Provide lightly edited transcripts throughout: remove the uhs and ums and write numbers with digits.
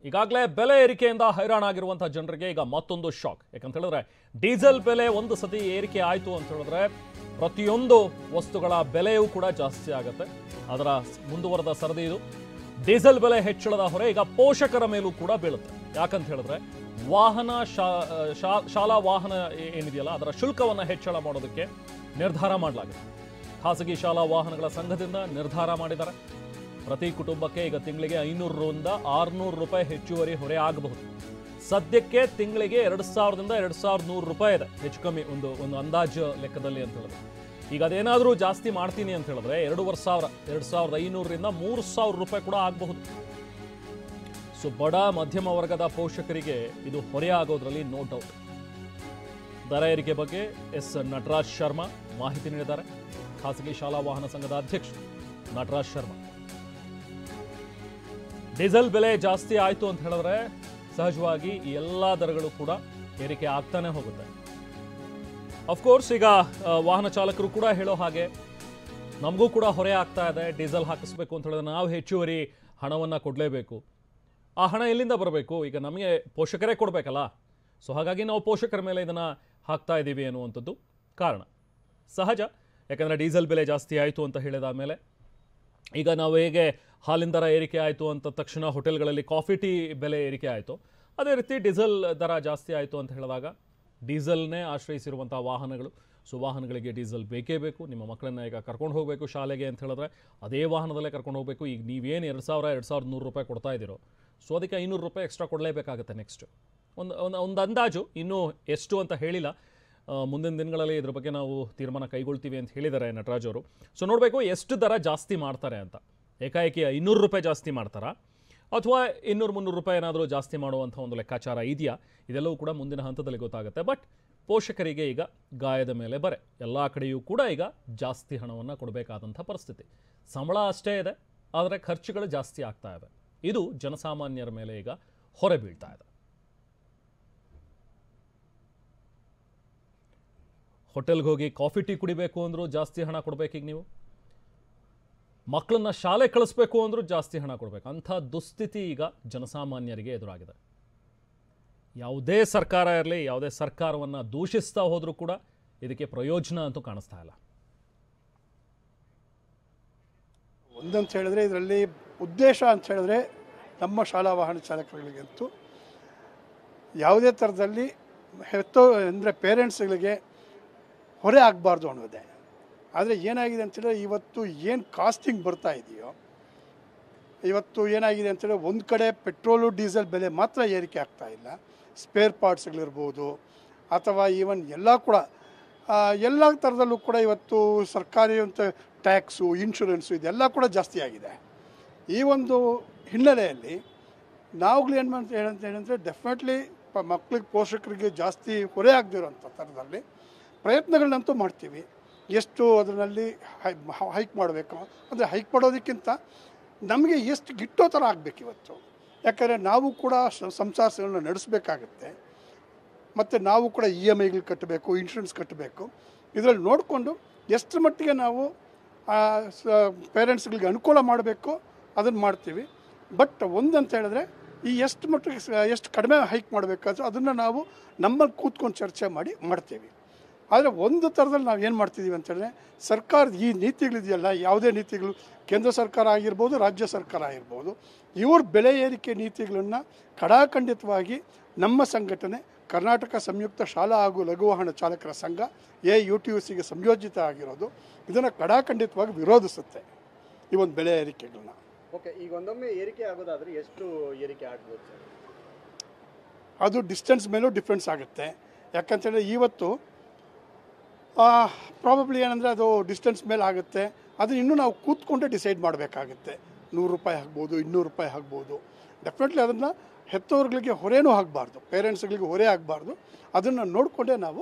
ಈಗಾಗಲೇ ಬೆಲೆ ಏರಿಕೆಯಿಂದ ಹೈರಾಣಾಗಿರುವಂತಹ ಜನರಿಗೆ ಈಗ ಮತ್ತೊಂದು ಶಾಕ್. ಯಾಕಂತ ಹೇಳಿದ್ರೆ ಡೀಸೆಲ್ ಬೆಲೆ ಒಂದು ಸತಿ ಏರಿಕೆ ಆಯಿತು ಅಂತ ಹೇಳಿದ್ರೆ ಪ್ರತಿಯೊಂದು ವಸ್ತುಗಳ ಬೆಲೆಯೂ ಕೂಡ ಜಾಸ್ತಿ ಆಗುತ್ತೆ. ಅದರ ಮುಂದುವರೆದ ಸರದಿ ಇದು. ಡೀಸೆಲ್ ಬೆಲೆ ಹೆಚ್ಚಳದ ಹೊರೆ ಈಗ ಪೋಷಕರ ಮೇಲೂ ಕೂಡ ಬೀಳುತ್ತೆ. ಯಾಕಂತ ಹೇಳಿದ್ರೆ ವಾಹನ ಶಾಲಾ ವಾಹನ ಏನಿದೆಯಲ್ಲ ಅದರ ಶುಲ್ಕವನ್ನು ಹೆಚ್ಚಳ ಮಾಡೋದಕ್ಕೆ ನಿರ್ಧಾರ ಮಾಡಲಾಗಿದೆ. ಖಾಸಗಿ ಶಾಲಾ ವಾಹನಗಳ ಸಂಘದಿಂದ ನಿರ್ಧಾರ ಮಾಡಿದ್ದಾರೆ. ಪ್ರತಿ ಕುಟುಂಬಕ್ಕೆ ಈಗ ತಿಂಗಳಿಗೆ 500ರಿಂದ 600 ರೂಪಾಯಿ ಹೆಚ್ಚುವರಿ ಹೊರೆ ಆಗಬಹುದು. ಸದ್ಯಕ್ಕೆ ತಿಂಗಳಿಗೆ 2000ದಿಂದ 2100 ರೂಪಾಯಿ ಇದೆ, ಹೆಚ್ಚು ಕಮ್ಮಿ ಒಂದು ಅಂದಾಜು ಲೆಕ್ಕದಲ್ಲಿ ಅಂತ ಹೇಳಿದ್ರೆ. ಈಗ ಅದೇನಾದರೂ ಜಾಸ್ತಿ ಮಾಡ್ತೀನಿ ಅಂತ ಹೇಳಿದ್ರೆ 2500ರಿಂದ 3000 ರೂಪಾಯಿ ಕೂಡ ಆಗಬಹುದು. ಸೊ ಬಡ ಮಧ್ಯಮ ವರ್ಗದ ಪೋಷಕರಿಗೆ ಇದು ಹೊರೆ ಆಗೋದ್ರಲ್ಲಿ ನೋ ಡೌಟ್. ದರ ಏರಿಕೆ ಬಗ್ಗೆ ಎಸ್ ನಟರಾಜ್ ಶರ್ಮಾ ಮಾಹಿತಿ ನೀಡಿದ್ದಾರೆ. ಖಾಸಗಿ ಶಾಲಾ ವಾಹನ ಸಂಘದ ಅಧ್ಯಕ್ಷ ನಟರಾಜ್ ಶರ್ಮಾ. ಡೀಸೆಲ್ ಬೆಲೆ ಜಾಸ್ತಿ ಆಯಿತು ಅಂತ ಹೇಳಿದ್ರೆ ಸಹಜವಾಗಿ ಈ ಎಲ್ಲ ದರಗಳು ಕೂಡ ಏರಿಕೆ ಆಗ್ತಾನೆ ಹೋಗುತ್ತೆ. ಅಫ್ಕೋರ್ಸ್ ಈಗ ವಾಹನ ಚಾಲಕರು ಕೂಡ ಹೇಳೋ ಹಾಗೆ ನಮಗೂ ಕೂಡ ಹೊರೆ ಆಗ್ತಾ ಇದೆ. ಡೀಸೆಲ್ ಹಾಕಿಸ್ಬೇಕು ಅಂತ ಹೇಳಿದ್ರೆ ನಾವು ಹೆಚ್ಚುವರಿ ಹಣವನ್ನು ಕೊಡಲೇಬೇಕು. ಆ ಹಣ ಎಲ್ಲಿಂದ ಬರಬೇಕು? ಈಗ ನಮಗೆ ಪೋಷಕರೇ ಕೊಡಬೇಕಲ್ಲ. ಸೊ ಹಾಗಾಗಿ ನಾವು ಪೋಷಕರ ಮೇಲೆ ಇದನ್ನು ಹಾಕ್ತಾ ಇದ್ದೀವಿ ಅನ್ನುವಂಥದ್ದು ಕಾರಣ ಸಹಜ. ಯಾಕಂದರೆ ಡೀಸೆಲ್ ಬೆಲೆ ಜಾಸ್ತಿ ಆಯಿತು ಅಂತ ಹೇಳಿದ ಮೇಲೆ ಈಗ ನಾವು ಹೇಗೆ ಹಾಲಿನ ದರ ಏರಿಕೆ ಆಯಿತು ಅಂತ ತಕ್ಷಣ ಹೋಟೆಲ್ಗಳಲ್ಲಿ ಕಾಫಿ ಟೀ ಬೆಲೆ ಏರಿಕೆ ಆಯಿತು, ಅದೇ ರೀತಿ ಡೀಸೆಲ್ ದರ ಜಾಸ್ತಿ ಆಯಿತು ಅಂತ ಹೇಳಿದಾಗ ಡೀಸೆಲ್ನೇ ಆಶ್ರಯಿಸಿರುವಂಥ ವಾಹನಗಳು. ಸೊ ವಾಹನಗಳಿಗೆ ಡೀಸೆಲ್ ಬೇಕೇ ಬೇಕು. ನಿಮ್ಮ ಮಕ್ಕಳನ್ನ ಈಗ ಕರ್ಕೊಂಡು ಹೋಗಬೇಕು ಶಾಲೆಗೆ ಅಂತ ಹೇಳಿದ್ರೆ ಅದೇ ವಾಹನದಲ್ಲೇ ಕರ್ಕೊಂಡು ಹೋಗಬೇಕು. ಈಗ ನೀವೇನು 2000-2100 ರೂಪಾಯಿ ಕೊಡ್ತಾ ಇದ್ದೀರೋ, ಸೊ ಅದಕ್ಕೆ 500 ರೂಪಾಯಿ ಎಕ್ಸ್ಟ್ರಾ ಕೊಡಲೇಬೇಕಾಗುತ್ತೆ. ನೆಕ್ಸ್ಟ್ ಒಂದು ಅಂದಾಜು, ಇನ್ನೂ ಎಷ್ಟು ಅಂತ ಹೇಳಿಲ್ಲ. ಮುಂದಿನ ದಿನಗಳಲ್ಲಿ ಇದ್ರ ಬಗ್ಗೆ ನಾವು ತೀರ್ಮಾನ ಕೈಗೊಳ್ತೀವಿ ಅಂತ ಹೇಳಿದ್ದಾರೆ ನಟರಾಜ್ ಅವರು. ಸೊ ನೋಡಬೇಕು ಎಷ್ಟು ದರ ಜಾಸ್ತಿ ಮಾಡ್ತಾರೆ ಅಂತ. ಏಕಾಏಕಿ 500 ರೂಪಾಯಿ ಜಾಸ್ತಿ ಮಾಡ್ತಾರಾ ಅಥವಾ 200-300 ರೂಪಾಯಿ ಏನಾದರೂ ಜಾಸ್ತಿ ಮಾಡುವಂಥ ಒಂದು ಲೆಕ್ಕಾಚಾರ ಇದೆಯಾ? ಇದೆಲ್ಲವೂ ಕೂಡ ಮುಂದಿನ ಹಂತದಲ್ಲಿ ಗೊತ್ತಾಗುತ್ತೆ. ಬಟ್ ಪೋಷಕರಿಗೆ ಈಗ ಗಾಯದ ಮೇಲೆ ಬರೆ. ಎಲ್ಲ ಕಡೆಯೂ ಕೂಡ ಈಗ ಜಾಸ್ತಿ ಹಣವನ್ನು ಕೊಡಬೇಕಾದಂಥ ಪರಿಸ್ಥಿತಿ. ಸಂಬಳ ಅಷ್ಟೇ ಇದೆ, ಆದರೆ ಖರ್ಚುಗಳು ಜಾಸ್ತಿ ಆಗ್ತಾ ಇದೆ. ಇದು ಜನಸಾಮಾನ್ಯರ ಮೇಲೆ ಈಗ ಹೊರೆ ಬೀಳ್ತಾ ಇದೆ. ಹೋಟೆಲ್ಗೆ ಹೋಗಿ ಕಾಫಿ ಟೀ ಕುಡಿಬೇಕು ಅಂದರೂ ಜಾಸ್ತಿ ಹಣ ಕೊಡಬೇಕೀಗ ನೀವು. ಮಕ್ಕಳನ್ನ ಶಾಲೆ ಕಳಿಸ್ಬೇಕು ಅಂದರೂ ಜಾಸ್ತಿ ಹಣ ಕೊಡಬೇಕು. ಅಂಥ ದುಸ್ಥಿತಿ ಈಗ ಜನಸಾಮಾನ್ಯರಿಗೆ ಎದುರಾಗಿದೆ. ಯಾವುದೇ ಸರ್ಕಾರ ಇರಲಿ, ಯಾವುದೇ ಸರ್ಕಾರವನ್ನು ದೂಷಿಸ್ತಾ ಹೋದರೂ ಕೂಡ ಇದಕ್ಕೆ ಪ್ರಯೋಜನ ಅಂತೂ ಕಾಣಿಸ್ತಾ ಇಲ್ಲ. ಒಂದಂತ ಹೇಳಿದ್ರೆ ಇದರಲ್ಲಿ ಉದ್ದೇಶ ಅಂತ ಹೇಳಿದ್ರೆ ನಮ್ಮ ಶಾಲಾ ವಾಹನ ಚಾಲಕರಿಗಂತೂ ಯಾವುದೇ ಥರದಲ್ಲಿ ಅಂದರೆ ಪೇರೆಂಟ್ಸ್ಗಳಿಗೆ ಹೊರೆ ಆಗಬಾರ್ದು ಅನ್ನೋದೇ. ಆದರೆ ಏನಾಗಿದೆ ಅಂತೇಳಿದ್ರೆ ಇವತ್ತು ಏನು ಕಾಸ್ಟಿಂಗ್ ಬರ್ತಾ ಇದೆಯೋ, ಇವತ್ತು ಏನಾಗಿದೆ ಅಂತೇಳಿದ್ರೆ ಒಂದು ಕಡೆ ಪೆಟ್ರೋಲು ಡೀಸೆಲ್ ಬೆಲೆ ಮಾತ್ರ ಏರಿಕೆ ಆಗ್ತಾ ಇಲ್ಲ, ಸ್ಪೇರ್ ಪಾರ್ಟ್ಸ್ಗಳಿರ್ಬೋದು ಅಥವಾ ಈವನ್ ಎಲ್ಲ ಕೂಡ ಎಲ್ಲ ಥರದಲ್ಲೂ ಕೂಡ ಇವತ್ತು ಸರ್ಕಾರಿ ಅಂತ ಟ್ಯಾಕ್ಸು, ಇನ್ಶೂರೆನ್ಸು ಇದೆಲ್ಲ ಕೂಡ ಜಾಸ್ತಿ ಆಗಿದೆ. ಈ ಒಂದು ಹಿನ್ನೆಲೆಯಲ್ಲಿ ನಾವುಗಳು ಏನು ಮಾಡ್ತೀವಿ ಏನಂದರೆ ಡೆಫಿನೆಟ್ಲಿ ಮಕ್ಕಳಿಗೆ ಪೋಷಕರಿಗೆ ಜಾಸ್ತಿ ಹೊರೆ ಆಗದಿರೋಂಥ ಥರದಲ್ಲಿ ಪ್ರಯತ್ನಗಳನ್ನಂತೂ ಮಾಡ್ತೀವಿ. ಎಷ್ಟು ಅದರಲ್ಲಿ ಹೈಕ್ ಮಾಡಬೇಕು ಅಂದರೆ ಹೈಕ್ ಮಾಡೋದಕ್ಕಿಂತ ನಮಗೆ ಎಷ್ಟು ಗಿಟ್ಟೋ ಥರ ಆಗಬೇಕು ಇವತ್ತು. ಯಾಕಂದರೆ ನಾವು ಕೂಡ ಸಂಸಾರಗಳನ್ನ ನಡೆಸಬೇಕಾಗತ್ತೆ. ಮತ್ತು ನಾವು ಕೂಡ EMIಗಳು ಕಟ್ಟಬೇಕು, ಇನ್ಶೂರೆನ್ಸ್ ಕಟ್ಟಬೇಕು. ಇದರಲ್ಲಿ ನೋಡಿಕೊಂಡು ಎಷ್ಟು ಮಟ್ಟಿಗೆ ನಾವು ಪೇರೆಂಟ್ಸ್ಗಳಿಗೆ ಅನುಕೂಲ ಮಾಡಬೇಕು ಅದನ್ನು ಮಾಡ್ತೀವಿ. ಬಟ್ ಒಂದಂತ ಹೇಳಿದ್ರೆ ಈ ಎಷ್ಟು ಮಟ್ಟಿಗೆ ಎಷ್ಟು ಕಡಿಮೆ ಹೈಕ್ ಮಾಡಬೇಕಾದ್ರೆ ಅದನ್ನು ನಾವು ನಮ್ಮಲ್ಲಿ ಕೂತ್ಕೊಂಡು ಚರ್ಚೆ ಮಾಡ್ತೀವಿ. ಆದರೆ ಒಂದು ಥರದಲ್ಲಿ ನಾವು ಏನು ಮಾಡ್ತಿದ್ದೀವಿ ಅಂತೇಳಿದ್ರೆ ಸರ್ಕಾರದ ಈ ನೀತಿಗಳಿದೆಯಲ್ಲ, ಯಾವುದೇ ನೀತಿಗಳು ಕೇಂದ್ರ ಸರ್ಕಾರ ಆಗಿರ್ಬೋದು, ರಾಜ್ಯ ಸರ್ಕಾರ ಆಗಿರ್ಬೋದು, ಇವ್ರ ಬೆಲೆ ಏರಿಕೆ ನೀತಿಗಳನ್ನು ಕಡಾಖಂಡಿತವಾಗಿ ನಮ್ಮ ಸಂಘಟನೆ ಕರ್ನಾಟಕ ಸಂಯುಕ್ತ ಶಾಲಾ ಹಾಗೂ ಲಘು ವಾಹನ ಚಾಲಕರ ಸಂಘ AUTUCಗೆ ಸಂಯೋಜಿತ ಆಗಿರೋದು ಇದನ್ನು ಕಡಾಖಂಡಿತವಾಗಿ ವಿರೋಧಿಸುತ್ತೆ ಈ ಒಂದು ಬೆಲೆ ಏರಿಕೆಗಳನ್ನ. ಓಕೆ, ಈಗ ಒಂದೊಮ್ಮೆ ಏರಿಕೆ ಆಗೋದಾದರೆ ಎಷ್ಟು ಏರಿಕೆ ಆಗ್ಬೋದು ಸರ್? ಅದು ಡಿಸ್ಟೆನ್ಸ್ ಮೇಲೂ ಡಿಫ್ರೆನ್ಸ್ ಆಗುತ್ತೆ. ಯಾಕಂತೇಳಿದ್ರೆ ಇವತ್ತು ಪ್ರಾಬಬ್ಲಿ ಏನಂದರೆ ಅದು ಡಿಸ್ಟೆನ್ಸ್ ಮೇಲೆ ಆಗುತ್ತೆ. ಅದನ್ನು ಇನ್ನೂ ನಾವು ಕೂತ್ಕೊಂಡೇ ಡಿಸೈಡ್ ಮಾಡಬೇಕಾಗುತ್ತೆ. 100 ರೂಪಾಯಿ ಆಗ್ಬೋದು, 200 ರೂಪಾಯಿ ಆಗ್ಬೋದು. ಡೆಫಿನೆಟ್ಲಿ ಅದನ್ನು ಹೆತ್ತವರುಗಳಿಗೆ ಹೊರೆನೂ ಆಗಬಾರ್ದು, ಪೇರೆಂಟ್ಸ್ಗಳಿಗೆ ಹೊರೆ ಆಗಬಾರ್ದು. ಅದನ್ನು ನೋಡಿಕೊಂಡೇ ನಾವು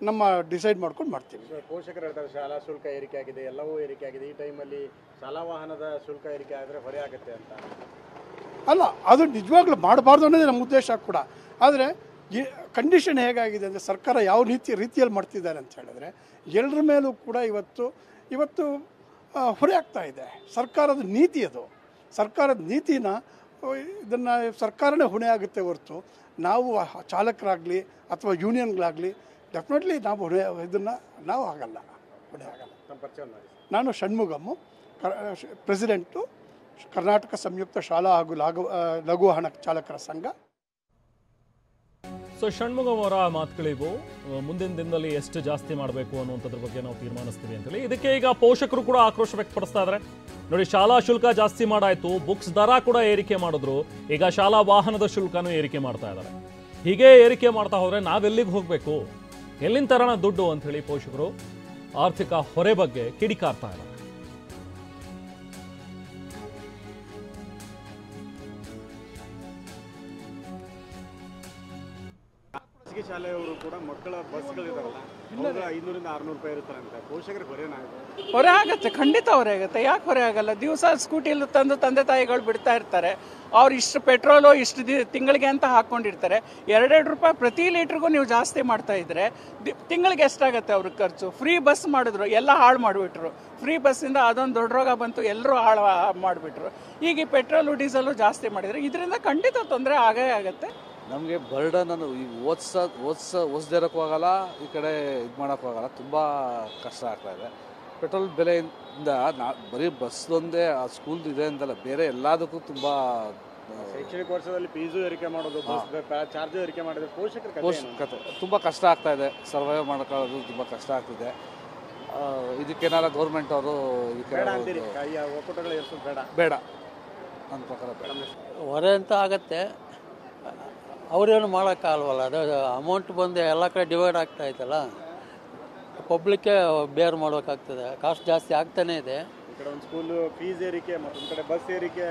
ನಮ್ಮ ಡಿಸೈಡ್ ಮಾಡ್ಕೊಂಡು ಮಾಡ್ತೀವಿ. ಪೋಷಕರ ಶಾಲಾ ಶುಲ್ಕ ಏರಿಕೆ ಆಗಿದೆ, ಎಲ್ಲವೂ ಏರಿಕೆ ಆಗಿದೆ. ಈ ಟೈಮಲ್ಲಿ ಶಾಲಾ ವಾಹನದ ಶುಲ್ಕ ಏರಿಕೆ ಆದರೆ ಹೊರೆ ಆಗುತ್ತೆ ಅಂತ ಅಲ್ಲ, ಅದು ನಿಜವಾಗ್ಲೂ ಮಾಡಬಾರ್ದು ಅನ್ನೋದೇ ನಮ್ಮ ಉದ್ದೇಶ ಕೂಡ. ಆದರೆ ಈ ಕಂಡೀಷನ್ ಹೇಗಾಗಿದೆ ಅಂದರೆ ಸರ್ಕಾರ ಯಾವ ರೀತಿಯಲ್ಲಿ ಮಾಡ್ತಿದ್ದಾರೆ ಅಂತ ಹೇಳಿದ್ರೆ ಎಲ್ಲರ ಮೇಲೂ ಕೂಡ ಇವತ್ತು ಹೊರೆ ಆಗ್ತಾ ಇದೆ. ಸರ್ಕಾರದ ನೀತಿ ಅದು. ಸರ್ಕಾರದ ನೀತಿನ ಇದನ್ನು ಸರ್ಕಾರನೇ ಹೊಣೆ ಆಗುತ್ತೆ ಹೊರತು ನಾವು ಚಾಲಕರಾಗಲಿ ಅಥವಾ ಯೂನಿಯನ್ಗಳಾಗಲಿ ಡೆಫಿನೆಟ್ಲಿ ನಾವು ಹೊಣೆ ಇದನ್ನು ನಾವು ಆಗಲ್ಲ, ಹೊಣೆ ಆಗಲ್ಲ. ನಾನು ಷಣ್ಮುಗಮ್ಮು, ಪ್ರೆಸಿಡೆಂಟು, ಕರ್ನಾಟಕ ಸಂಯುಕ್ತ ಶಾಲಾ ಹಾಗೂ ಲಘು ವಾಹನ ಚಾಲಕರ ಸಂಘ. ಸೊ ಷಣ್ಮುಗಂ ಅವರ ಮಾತುಗಳಿವು. ಮುಂದಿನ ದಿನದಲ್ಲಿ ಎಷ್ಟು ಜಾಸ್ತಿ ಮಾಡಬೇಕು ಅನ್ನುವಂಥದ್ರ ಬಗ್ಗೆ ನಾವು ತೀರ್ಮಾನಿಸ್ತೀವಿ ಅಂತೇಳಿ. ಇದಕ್ಕೆ ಈಗ ಪೋಷಕರು ಕೂಡ ಆಕ್ರೋಶ ವ್ಯಕ್ತಪಡಿಸ್ತಾ ಇದ್ದಾರೆ. ನೋಡಿ, ಶಾಲಾ ಶುಲ್ಕ ಜಾಸ್ತಿ ಮಾಡಾಯ್ತು, ಬುಕ್ಸ್ ದರ ಕೂಡ ಏರಿಕೆ ಮಾಡಿದ್ರು, ಈಗ ಶಾಲಾ ವಾಹನದ ಶುಲ್ಕನೂ ಏರಿಕೆ ಮಾಡ್ತಾ ಇದ್ದಾರೆ. ಹೀಗೆ ಏರಿಕೆ ಮಾಡ್ತಾ ಹೋದ್ರೆ ನಾವೆಲ್ಲಿಗೆ ಹೋಗಬೇಕು, ಎಲ್ಲಿಂದ ತರೋಣ ದುಡ್ಡು ಅಂತ ಹೇಳಿ ಪೋಷಕರು ಆರ್ಥಿಕ ಹೊರೆ ಬಗ್ಗೆ ಕಿಡಿಕಾರ್ತಾ ಇದ್ದಾರೆ. ಖಾಸಗಿ ಶಾಲೆಯವರು ಕೂಡ ಮಕ್ಕಳ ಬಸ್ಗಳಿದಾರಲ್ಲ, 500ರಿಂದ 600 ರೂಪಾಯಿ ಇರುತ್ತಾರಂತೆ. ಪೋಷಕರಿಗೆ ಹೊರೆ ಆಗುತ್ತೆ, ಖಂಡಿತ ಹೊರೆ ಆಗುತ್ತೆ. ಯಾಕೆ ಹೊರೆ ಆಗಲ್ಲ? ದಿವಸ ಸ್ಕೂಟಿಯಲ್ಲಿ ತಂದು ತಂದೆ ತಾಯಿಗಳು ಬಿಡ್ತಾ ಇರ್ತಾರೆ. ಅವ್ರು ಇಷ್ಟು ಪೆಟ್ರೋಲು ಇಷ್ಟು ತಿಂಗಳಿಗೆ ಅಂತ ಹಾಕ್ಕೊಂಡಿರ್ತಾರೆ. 2 ರೂಪಾಯಿ ಪ್ರತಿ ಲೀಟ್ರಿಗೂ ನೀವು ಜಾಸ್ತಿ ಮಾಡ್ತಾ ಇದ್ರೆ ತಿಂಗಳಿಗೆ ಎಷ್ಟಾಗುತ್ತೆ ಅವ್ರಿಗೆ ಖರ್ಚು? ಫ್ರೀ ಬಸ್ ಮಾಡಿದ್ರು, ಎಲ್ಲ ಹಾಳು ಮಾಡಿಬಿಟ್ರು. ಫ್ರೀ ಬಸ್ಸಿಂದ ಅದೊಂದು ದೊಡ್ಡ ರೋಗ ಬಂತು, ಎಲ್ಲರೂ ಹಾಳು ಮಾಡಿಬಿಟ್ರು. ಈಗ ಈ ಪೆಟ್ರೋಲು ಡೀಸೆಲು ಜಾಸ್ತಿ ಮಾಡಿದರೆ ಇದರಿಂದ ಖಂಡಿತ ತೊಂದರೆ ಆಗೇ ಆಗುತ್ತೆ. ನಮಗೆ ಬರ್ಡನ್ ಈ ಓದಿಸದೇ ಇರೋಕ್ಕೂ ಆಗಲ್ಲ, ಈ ಕಡೆ ಇದು ಮಾಡೋಕ್ಕೂ ಆಗಲ್ಲ. ತುಂಬ ಕಷ್ಟ ಆಗ್ತಾಯಿದೆ. ಪೆಟ್ರೋಲ್ ಬೆಲೆಯಿಂದ ಬರೀ ಬಸ್ದೊಂದೇ ಆ ಸ್ಕೂಲ್ದು ಇದೆ ಅಂತಲ್ಲ, ಬೇರೆ ಎಲ್ಲದಕ್ಕೂ ತುಂಬ ಶೈಕ್ಷಣಿಕ ವರ್ಷದಲ್ಲಿ ಫೀಸು ಏರಿಕೆ ಮಾಡೋದು, ಚಾರ್ಜು ಏರಿಕೆ ಮಾಡಿದ್ರೆ ಕತೆ ತುಂಬ ಕಷ್ಟ ಆಗ್ತಾಯಿದೆ. ಸರ್ವೈವ್ ಮಾಡ್ಕೊಳ್ಳೋದು ತುಂಬ ಕಷ್ಟ ಆಗ್ತಿದೆ. ಇದಕ್ಕೇನಾರ ಗೌರ್ಮೆಂಟ್ ಅವರು ಬೇಡ ನನ್ನ ಪ್ರಕಾರ ಬೇಡ. ಹೊರೆ ಅಂತ ಆಗತ್ತೆ, ಅವರೇನು ಮಾಡೋಕ್ಕಾಗಲ್ವಲ್ಲ. ಅದು ಅಮೌಂಟ್ ಬಂದು ಎಲ್ಲ ಕಡೆ ಡಿವೈಡ್ ಆಗ್ತಾ ಐತಲ್ಲ, ಪಬ್ಲಿಕ್ಕೆ ಬೇರ್ ಮಾಡಬೇಕಾಗ್ತದೆ. ಕಾಸ್ಟ್ ಜಾಸ್ತಿ ಆಗ್ತಾನೇ ಇದೆ. ಒಂದು ಸ್ಕೂಲ್ ಫೀಸ್ ಏರಿಕೆ, ಮತ್ತೊಂದು ಕಡೆ ಬಸ್ ಏರಿಕೆ,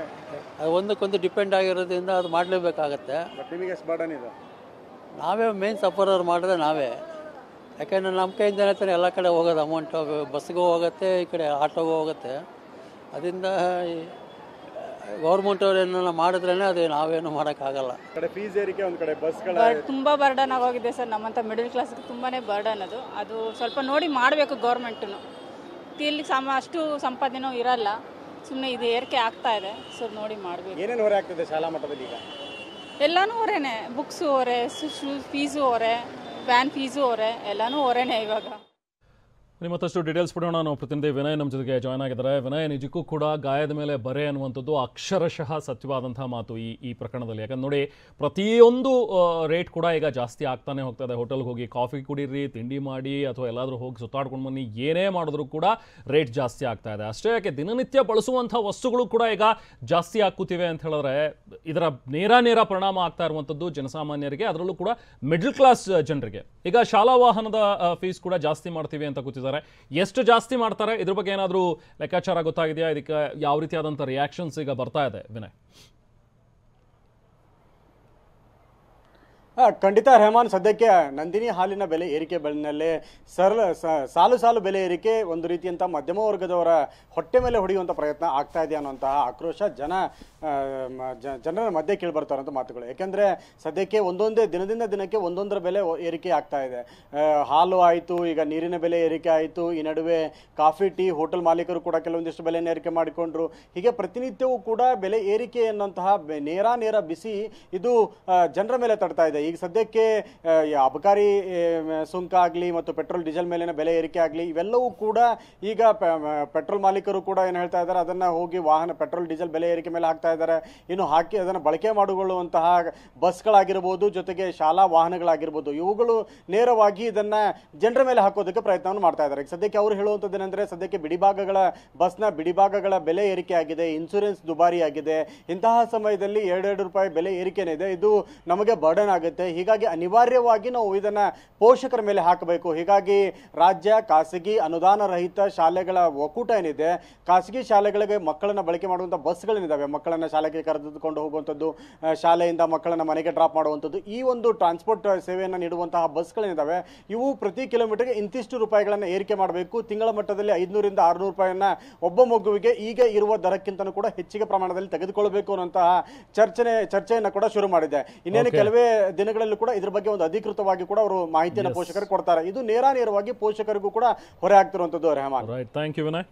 ಅದು ಒಂದಕ್ಕೊಂದು ಡಿಪೆಂಡ್ ಆಗಿರೋದ್ರಿಂದ ಅದು ಮಾಡಲೇಬೇಕಾಗತ್ತೆ. ನಿಮಗೆ ಎಷ್ಟು ಬರ್ಡನ್ ಇದೆ? ನಾವೇ ಮೇನ್ ಸಫರರ್ ಮಾಡಿದ್ರೆ ನಾವೇ. ಯಾಕೆಂದರೆ ನಮ್ಮ ಕೈಯಿಂದನೇ ತಾನೇ ಎಲ್ಲ ಕಡೆ ಹೋಗೋದು. ಅಮೌಂಟು ಬಸ್ಸಿಗೂ ಹೋಗುತ್ತೆ, ಈ ಕಡೆ ಆಟೋಗೂ ಹೋಗುತ್ತೆ. ಅದರಿಂದ ಗೌರ್ಮೆಂಟ್ ಅವ್ರು ಏನಾರ ಮಾಡಿದ್ರೇ ಅದು ನಾವೇನು ಮಾಡೋಕ್ಕಾಗಲ್ಲ. ಕಡೆ ಫೀಸ್ ಏರಿಕೆ, ಒಂದು ಕಡೆ ಬಸ್ಗಳ ತುಂಬ ಬರ್ಡನ್ ಆಗೋಗಿದೆ ಸರ್. ನಮ್ಮಂಥ ಮಿಡಲ್ ಕ್ಲಾಸ್ಗೆ ತುಂಬಾ ಬರ್ಡನ್ ಅದು ಸ್ವಲ್ಪ ನೋಡಿ ಮಾಡಬೇಕು ಗೌರ್ಮೆಂಟ್ನು. ಇಲ್ಲಿ ಅಷ್ಟು ಸಂಪಾದನೆಯೂ ಇರಲ್ಲ, ಸುಮ್ಮನೆ ಇದು ಏರಿಕೆ ಆಗ್ತಾ ಇದೆ. ಸೊ ನೋಡಿ ಮಾಡಬೇಕು. ಏನೇನು ಹೊರೆ ಆಗ್ತಿದೆ ಶಾಲಾ ಮಟ್ಟದಲ್ಲಿ ಈಗ? ಎಲ್ಲನೂ ಹೊರೆನೇ, ಬುಕ್ಸು ಹೊರೆ, ಫೀಸು ಹೊರೆ, ವ್ಯಾನ್ ಫೀಸು ಹೊರೆ, ಎಲ್ಲನೂ ಹೊರೆನೇ ಇವಾಗ. ಮತ್ತಷ್ಟು ಡೀಟೇಲ್ಸ್ ಬಿಡೋಣ. ನಾವು ಪ್ರತಿನಿಧಿ ವಿನಯ್ ನಮ್ಮ ಜೊತೆಗೆ ಜಾಯ್ನ್ ಆಗಿದ್ದಾರೆ. ವಿನಯ್, ನಿಜಕ್ಕೂ ಕೂಡ ಗಾಯದ ಮೇಲೆ ಬರೆ ಅನ್ನುವಂಥದ್ದು ಅಕ್ಷರಶಃ ಸತ್ಯವಾದಂತಹ ಮಾತು ಈ ಪ್ರಕರಣದಲ್ಲಿ. ಯಾಕಂದ್ರೆ ನೋಡಿ, ಪ್ರತಿಯೊಂದು ರೇಟ್ ಕೂಡ ಈಗ ಜಾಸ್ತಿ ಆಗ್ತಾನೆ ಹೋಗ್ತಾ ಇದೆ. ಹೋಟೆಲ್ಗೆ ಹೋಗಿ ಕಾಫಿ ಕುಡೀರಿ, ತಿಂಡಿ ಮಾಡಿ, ಅಥವಾ ಎಲ್ಲಾದರೂ ಹೋಗಿ ಸುತ್ತಾಡ್ಕೊಂಡು ಬನ್ನಿ, ಏನೇ ಮಾಡಿದ್ರು ಕೂಡ ರೇಟ್ ಜಾಸ್ತಿ ಆಗ್ತಾ ಇದೆ. ಅಷ್ಟೇ ಯಾಕೆ, ದಿನನಿತ್ಯ ಬಳಸುವಂಥ ವಸ್ತುಗಳು ಕೂಡ ಈಗ ಜಾಸ್ತಿ ಆಗ್ಕೂತಿವೆ ಅಂತ ಹೇಳಿದ್ರೆ ಇದರ ನೇರ ಪರಿಣಾಮ ಆಗ್ತಾ ಇರುವಂಥದ್ದು ಜನಸಾಮಾನ್ಯರಿಗೆ, ಅದರಲ್ಲೂ ಕೂಡ ಮಿಡ್ಲ್ ಕ್ಲಾಸ್ ಜನರಿಗೆ. ಈಗ ಶಾಲಾ ವಾಹನದ ಫೀಸ್ ಕೂಡ ಜಾಸ್ತಿ ಮಾಡ್ತೀವಿ ಅಂತ ಕೂತಿದ್ದಾರೆ. ಎಷ್ಟು ಜಾಸ್ತಿ ಮಾಡ್ತಾರೆ, ಇದ್ರ ಬಗ್ಗೆ ಏನಾದರೂ ಲೆಕ್ಕಾಚಾರ ಗೊತ್ತಾಗಿದೆಯಾ? ಇದಕ್ಕೆ ಯಾವ ರೀತಿಯಾದಂಥ ರಿಯಾಕ್ಷನ್ಸ್ ಈಗ ಬರ್ತಾ ಇದೆ ವಿನಯ್? ಖಂಡಿತ ರೆಹಮಾನ್, ಸದ್ಯಕ್ಕೆ ನಂದಿನಿ ಹಾಲಿನ ಬೆಲೆ ಏರಿಕೆ ಬೆನ್ನಲ್ಲೇ ಸಾಲು ಬೆಲೆ ಏರಿಕೆ ಒಂದು ರೀತಿಯಂಥ ಮಧ್ಯಮ ವರ್ಗದವರ ಹೊಟ್ಟೆ ಮೇಲೆ ಹೊಡೆಯುವಂಥ ಪ್ರಯತ್ನ ಆಗ್ತಾ ಇದೆ ಅನ್ನುವಂತಹ ಆಕ್ರೋಶ ಜನರ ಮಧ್ಯೆ ಕೇಳಿ ಬರ್ತಾರಂಥ ಮಾತುಗಳು. ಯಾಕೆಂದರೆ ಸದ್ಯಕ್ಕೆ ಒಂದೊಂದೇ ದಿನದಿಂದ ದಿನಕ್ಕೆ ಒಂದೊಂದರ ಬೆಲೆ ಏರಿಕೆ ಆಗ್ತಾ ಇದೆ. ಹಾಲು ಆಯಿತು, ಈಗ ನೀರಿನ ಬೆಲೆ ಏರಿಕೆ ಆಯಿತು, ಈ ನಡುವೆ ಕಾಫಿ ಟೀ ಹೋಟೆಲ್ ಮಾಲೀಕರು ಕೂಡ ಕೆಲವೊಂದಿಷ್ಟು ಬೆಲೆಯನ್ನು ಏರಿಕೆ ಮಾಡಿಕೊಂಡ್ರು. ಹೀಗೆ ಪ್ರತಿನಿತ್ಯವೂ ಕೂಡ ಬೆಲೆ ಏರಿಕೆ ಎನ್ನುವಂತಹ ನೇರ ಬಿಸಿ ಇದು ಜನರ ಮೇಲೆ ತಡ್ತಾ ಇದೆ. ಈಗ ಸದ್ಯಕ್ಕೆ ಅಬಕಾರಿ ಸುಂಕ ಆಗಲಿ ಮತ್ತು ಪೆಟ್ರೋಲ್ ಡೀಸೆಲ್ ಮೇಲಿನ ಬೆಲೆ ಏರಿಕೆ ಆಗಲಿ, ಇವೆಲ್ಲವೂ ಕೂಡ ಈಗ ಪೆಟ್ರೋಲ್ ಮಾಲೀಕರು ಕೂಡ ಏನು ಹೇಳ್ತಾ ಇದ್ದಾರೆ, ಅದನ್ನು ಹೋಗಿ ಪೆಟ್ರೋಲ್ ಡೀಸೆಲ್ ಬೆಲೆ ಏರಿಕೆ ಮೇಲೆ ಹಾಕ್ತಾ ಇದ್ದಾರೆ. ಇನ್ನು ಹಾಕಿ ಅದನ್ನು ಬಳಕೆ ಮಾಡಿಕೊಳ್ಳುವಂತಹ ಬಸ್ಗಳಾಗಿರ್ಬೋದು, ಜೊತೆಗೆ ಶಾಲಾ ವಾಹನಗಳಾಗಿರ್ಬೋದು, ಇವುಗಳು ನೇರವಾಗಿ ಇದನ್ನು ಜನರ ಮೇಲೆ ಹಾಕೋದಕ್ಕೆ ಪ್ರಯತ್ನವನ್ನು ಮಾಡ್ತಾ ಇದ್ದಾರೆ. ಸದ್ಯಕ್ಕೆ ಅವರು ಹೇಳುವಂಥದ್ದು ಏನಂದರೆ, ಸದ್ಯಕ್ಕೆ ಬಸ್ನ ಬಿಡಿಭಾಗಗಳ ಬೆಲೆ ಏರಿಕೆ ಆಗಿದೆ, ಇನ್ಸೂರೆನ್ಸ್ ದುಬಾರಿ ಆಗಿದೆ. ಇಂತಹ ಸಮಯದಲ್ಲಿ 2 ರೂಪಾಯಿ ಬೆಲೆ ಏರಿಕೆನಿದೆ, ಇದು ನಮಗೆ ಬರ್ಡನ್ ಆಗುತ್ತೆ. ಹೀಗಾಗಿ ಅನಿವಾರ್ಯವಾಗಿ ನಾವು ಇದನ್ನ ಪೋಷಕರ ಮೇಲೆ ಹಾಕಬೇಕು. ಹೀಗಾಗಿ ರಾಜ್ಯ ಖಾಸಗಿ ಅನುದಾನ ರಹಿತ ಶಾಲೆಗಳ ಒಕ್ಕೂಟ ಏನಿದೆ, ಖಾಸಗಿ ಶಾಲೆಗಳಿಗೆ ಮಕ್ಕಳನ್ನ ಬಳಕೆ ಮಾಡುವಂಥ ಬಸ್ಗಳೇನಿದ್ದಾವೆ, ಮಕ್ಕಳನ್ನ ಶಾಲೆಗೆ ಕರೆದುಕೊಂಡು ಹೋಗುವಂಥದ್ದು, ಶಾಲೆಯಿಂದ ಮಕ್ಕಳನ್ನ ಮನೆಗೆ ಡ್ರಾಪ್ ಮಾಡುವಂಥದ್ದು, ಈ ಒಂದು ಟ್ರಾನ್ಸ್ಪೋರ್ಟ್ ಸೇವೆಯನ್ನು ನೀಡುವಂತಹ ಬಸ್ಗಳೇನಿದ್ದಾವೆ, ಇವು ಪ್ರತಿ ಕಿಲೋಮೀಟರ್ಗೆ ಇಂತಿಷ್ಟು ರೂಪಾಯಿಗಳನ್ನು ಏರಿಕೆ ಮಾಡಬೇಕು. ತಿಂಗಳ ಮಟ್ಟದಲ್ಲಿ 500ರಿಂದ 600 ರೂಪಾಯಿಯನ್ನ ಒಬ್ಬ ಮಗುವಿಗೆ ಈಗ ಇರುವ ದರಕ್ಕಿಂತಲೂ ಕೂಡ ಹೆಚ್ಚಿಗೆ ಪ್ರಮಾಣದಲ್ಲಿ ತೆಗೆದುಕೊಳ್ಳಬೇಕು ಅನ್ನುವಂತಹ ಚರ್ಚೆಯನ್ನು ಕೂಡ ಶುರು ಮಾಡಿದೆ. ಇನ್ನೇನು ಕೆಲವೇ ದಿನಗಳಲ್ಲೂ ಕೂಡ ಇದ್ರ ಬಗ್ಗೆ ಒಂದು ಅಧಿಕೃತವಾಗಿ ಕೂಡ ಅವರು ಮಾಹಿತಿಯನ್ನು ಪೋಷಕರಿಗೆ ಕೊಡ್ತಾರೆ. ಇದು ನೇರವಾಗಿ ಪೋಷಕರಿಗೂ ಕೂಡ ಹೊರೆ ಆಗ್ತಿರುವಂತದ್ದು. Rahman, thank you Vinay.